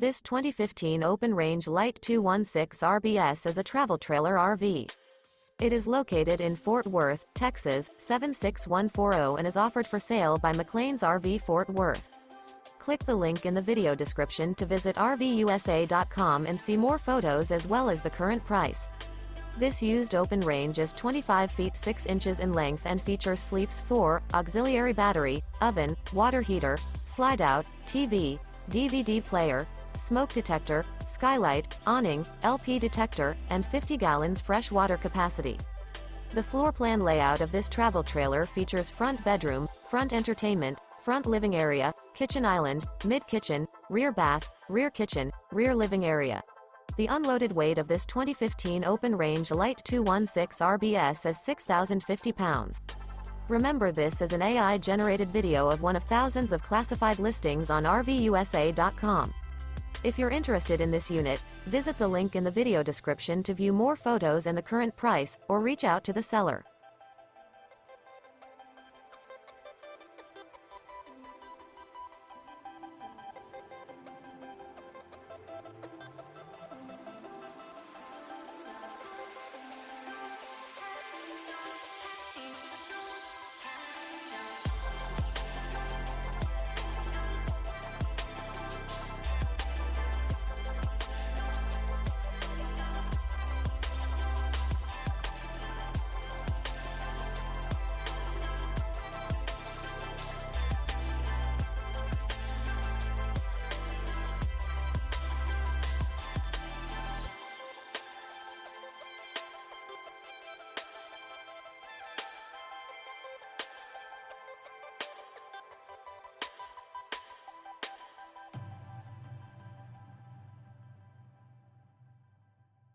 This 2015 open-range Light 216 RBS is a travel trailer RV. It is located in Fort Worth, Texas, 76140 and is offered for sale by McClain's RV Fort Worth. Click the link in the video description to visit RVUSA.com and see more photos as well as the current price. This used open range is 25 feet 6 inches in length and features sleeps 4, auxiliary battery, oven, water heater, slide-out, TV, DVD player, smoke detector, skylight, awning, LP detector, and 50 gallons fresh water capacity. The floor plan layout of this travel trailer features front bedroom, front entertainment, front living area, kitchen island, mid-kitchen, rear bath, rear kitchen, rear living area. The unloaded weight of this 2015 open-range Light 216 RBS is 6,050 pounds. Remember, this is an AI-generated video of one of thousands of classified listings on RVUSA.com. If you're interested in this unit, visit the link in the video description to view more photos and the current price, or reach out to the seller.